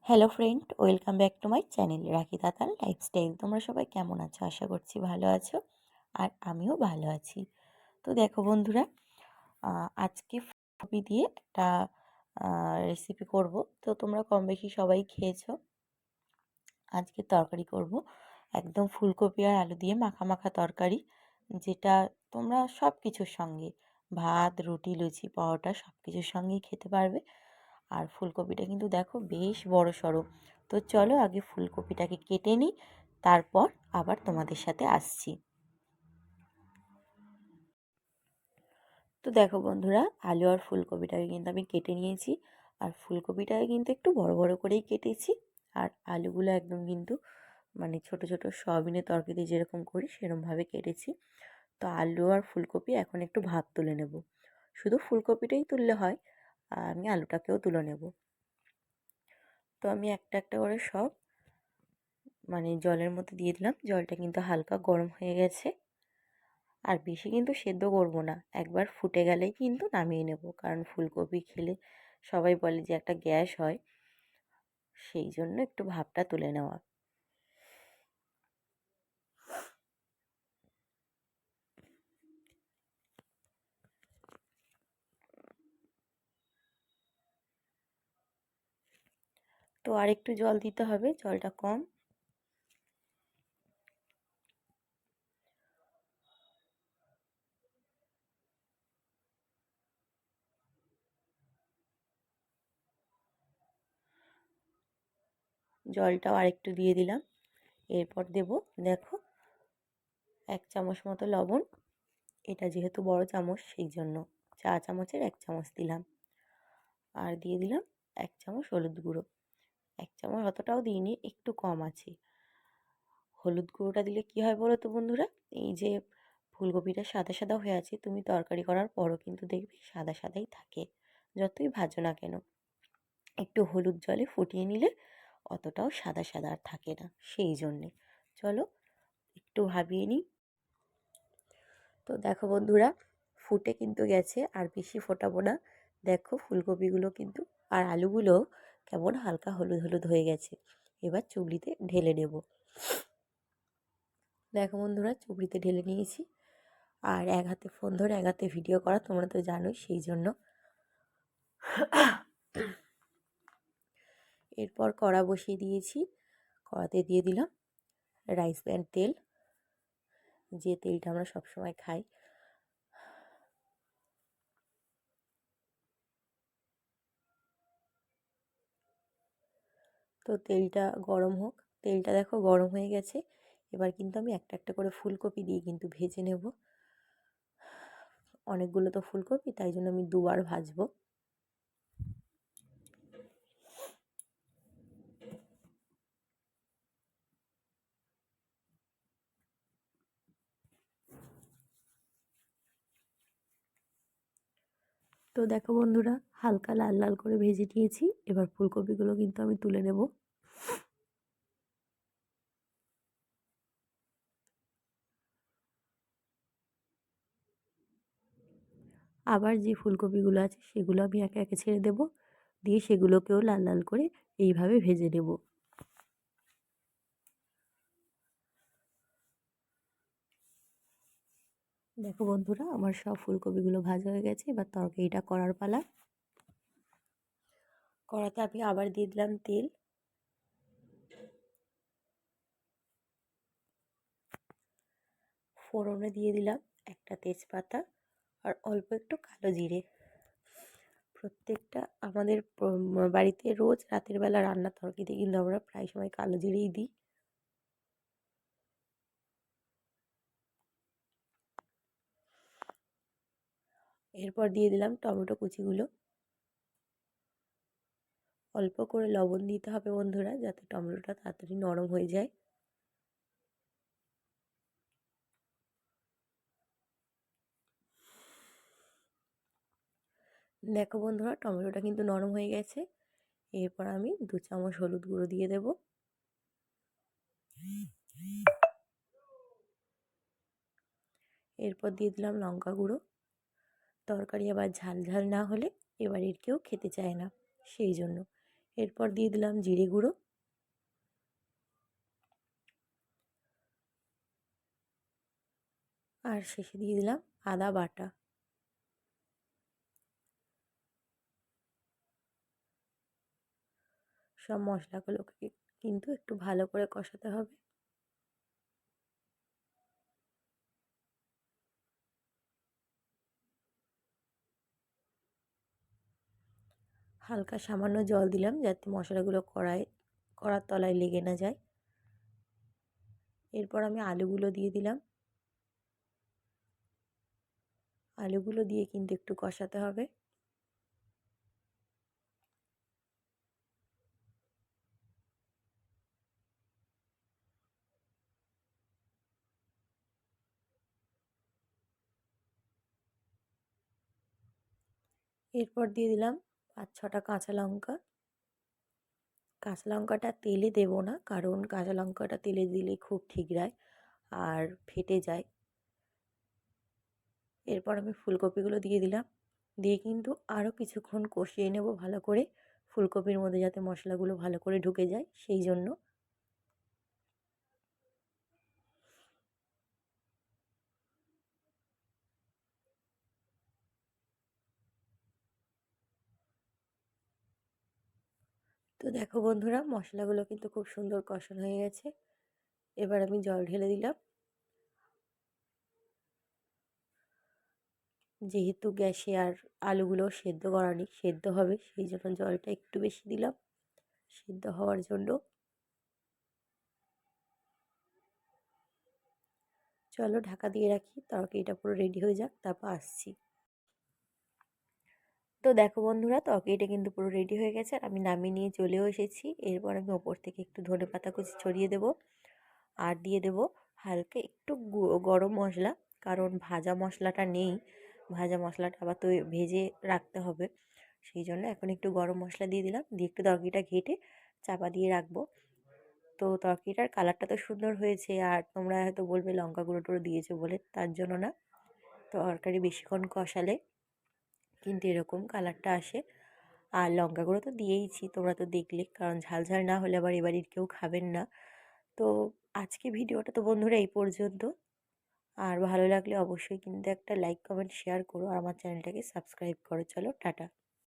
Hello friend, welcome back to my channel রাখি তাতাল lifestyle. তোমরা সবাই কেমন আছো? আশা করছি ভালো আছো, আর আমিও ভালো আছি। তো দেখো বন্ধুরা, আজকে ফুলকপি দিয়ে একটা রেসিপি করব। তো তোমরা কম বেশি সবাই খেয়েছো। আজকে তরকারি করব একদম ফুলকপি আর আলু দিয়ে মাখা মাখা তরকারি, যেটা তোমরা সব কিছুর সঙ্গে, ভাত, রুটি, লুচি, পরোটা সব কিছুর সঙ্গেই খেতে পারবে। আর ফুলকপিটা কিন্তু দেখো বেশ বড় সড়ো। তো চলো আগে ফুলকপিটাকে কেটে নিই, তারপর আবার তোমাদের সাথে আসছি। তো দেখো বন্ধুরা, আলু আর ফুলকপিটাকে কিন্তু আমি কেটে নিয়েছি। আর ফুলকপিটাকে কিন্তু একটু বড় বড় করেই কেটেছি। আর আলুগুলো একদম কিন্তু মানে ছোট ছোট সয়াবিনের তরকারি যেরকম করি সেরকমভাবে কেটেছি। তো আলু আর ফুলকপি এখন একটু ভাপ তুলে নেব। শুধু ফুলকপিটাই তুললে হয়, আর আমি আলুটাকেও তুলে নেব। তো আমি একটা একটা করে সব মানে জলের মধ্যে দিয়ে দিলাম। জলটা কিন্তু হালকা গরম হয়ে গেছে। আর বেশি কিন্তু সেদ্ধ করব না, একবার ফুটে গেলেই কিন্তু নামিয়ে নেব, কারণ ফুলকপি খেলে সবাই বলে যে একটা গ্যাস হয়, সেই জন্য একটু ভাপটা তুলে নেওয়া। তো আর একটু জল দিতে হবে, জলটা কম। জলটাও আরেকটু দিয়ে দিলাম। এরপর দেব, দেখো, 1 চামচ মতো লবণ। এটা যেহেতু বড় চামচ সেই জন্য চা চামচের 1 চামচ দিলাম। আর দিয়ে দিলাম 1 চামচ হলুদ গুঁড়ো। 1 চামচ অতটাও দিইনি, একটু কম আছে। হলুদ গুঁড়োটা দিলে কী হয় বলো তো বন্ধুরা, এই যে ফুলকপিটা সাদা সাদা হয়ে আছে, তুমি তরকারি করার পরও কিন্তু দেখবে সাদা সাদাই থাকে, যতই ভাজো না কেন। একটু হলুদ জলে ফুটিয়ে নিলে অতটাও সাদা সাদা আর থাকে না, সেই জন্যে। চলো একটু ভাবিয়ে নিই। তো দেখো বন্ধুরা, ফুটে কিন্তু গেছে, আর বেশি ফোটাবো না। দেখো ফুলকপিগুলো কিন্তু আর আলুগুলো কেমন হালকা হলুদ হলুদ হয়ে গেছে। এবার চুবড়িতে ঢেলে নেব। দেখো বন্ধুরা, চুবড়িতে ঢেলে নিয়েছি। আর এক হাতে ফোন ধরে এক হাতে ভিডিও করা তোমরা তো জানোই, সেই জন্য। এরপর কড়া বসিয়ে দিয়েছি। কড়াতে দিয়ে দিলাম রাইস ব্র্যান তেল, যে তেলটা আমরা সবসময় খাই। তো তেলটা গরম হোক। তেলটা দেখো গরম হয়ে গেছে। এবার কিন্তু আমি একটা একটা করে ফুলকপি দিয়ে কিন্তু ভেজে নেব। অনেকগুলো তো ফুলকপি, তাই জন্য আমি দুবার ভাজবো। তো দেখো বন্ধুরা, হালকা লাল লাল করে ভেজে নিয়েছি। এবার ফুলকপিগুলো কিন্তু আমি তুলে নেব। আবার যে ফুলকপিগুলো আছে সেগুলো আমি একে একে ছেড়ে দেব, দিয়ে সেগুলোকেও লাল লাল করে এইভাবে ভেজে নেব। দেখো বন্ধুরা, আমার সব ফুলকপিগুলো ভাজা হয়ে গেছে। এবার তরকারিটা করার পালা। কড়াতে আমি আবার দিয়ে দিলাম তেল। ফোড়নে দিয়ে দিলাম একটা তেজপাতা আর অল্প একটু কালো জিরে। প্রত্যেকটা আমাদের বাড়িতে রোজ রাতের বেলা রান্নার তরকারিতে কিন্তু আমরা প্রায় সময় কালো জিরেই দিই। এরপর দিয়ে দিলাম টমেটো কুচিগুলো। অল্প করে লবণ দিতে হবে বন্ধুরা, যাতে টমেটোটা তাড়াতাড়ি নরম হয়ে যায়। দেখো বন্ধুরা, টমেটোটা কিন্তু নরম হয়ে গেছে। এরপর আমি 2 চামচ হলুদ গুঁড়ো দিয়ে দেব। এরপর দিয়ে দিলাম লঙ্কা গুঁড়ো। তরকারি আবার ঝাল ঝাল না হলে এবার এর কেউ খেতে চায় না, সেই জন্য। এরপর দিয়ে দিলাম জিরে গুঁড়ো, আর শেষে দিয়ে দিলাম আদা বাটা। সব মশলাগুলোকে কিন্তু একটু ভালো করে কষাতে হবে। হালকা সামান্য জল দিলাম যাতে মশলাগুলো কড়ার তলায় লেগে না যায়। এরপর আমি আলুগুলো দিয়ে দিলাম। আলুগুলো দিয়ে কিন্তু একটু কষাতে হবে। এরপর দিয়ে দিলাম 5-6টা কাঁচা লঙ্কা। কাঁচা লঙ্কাটা তেলে দেবো না, কারণ কাঁচা লঙ্কাটা তেলে দিলে খুব ঠিকরায় আর ফেটে যায়। এরপর আমি ফুলকপিগুলো দিয়ে দিলাম, দিয়ে কিন্তু আরও কিছুক্ষণ কষিয়ে নেব ভালো করে, ফুলকপির মধ্যে যাতে মশলাগুলো ভালো করে ঢুকে যায় সেই জন্য। তো দেখো বন্ধুরা, মশলাগুলো কিন্তু খুব সুন্দর কষানো হয়ে গেছে। এবার আমি জল ঢেলে দিলাম। যেহেতু গ্যাসে আর আলুগুলো সেদ্ধ করা নেই, সেদ্ধ হবে সেই জন্য জলটা একটু বেশি দিলাম সেদ্ধ হওয়ার জন্য। চলো ঢাকা দিয়ে রাখি, তরকারিটা পুরো রেডি হয়ে যাক, তারপর আসছি। তো দেখো বন্ধুরা, তরকারিটা কিন্তু পুরো রেডি হয়ে গেছে আর আমি নামিয়ে নিয়ে চলেও এসেছি। এরপর আমি ওপর থেকে একটু ধনেপাতা কুচি ছড়িয়ে দেবো, আর দিয়ে দেবো হালকা একটু গরম মশলা, কারণ ভাজা মশলাটা নেই। ভাজা মশলাটা আবার তো ভেজে রাখতে হবে, সেই জন্য এখন একটু গরম মশলা দিয়ে দিলাম, দিয়ে একটু তরকারিটা ঘেটে চাপা দিয়ে রাখবো। তো তরকারিটার কালারটা তো সুন্দর হয়েছে, আর তোমরা হয়তো বলবে লঙ্কা গুঁড়ো টুড়ো দিয়েছো বলে, তার জন্য না। তরকারি বেশিক্ষণ কষালে কিন্তু এরকম কালারটা আসে। আর লঙ্কা গুঁড়ো তো দিয়েইছি, তোমরা তো দেখলে, কারণ ঝাল ঝাল না হলে আবার এবাড়ির কেউ খাবেন না। তো আজকে ভিডিওটা তো বন্ধুরা এই পর্যন্ত। আর ভালো লাগলে অবশ্যই কিন্তু একটা লাইক কমেন্ট শেয়ার করো, আর আমার চ্যানেলটাকে সাবস্ক্রাইব করো। চলো টাটা।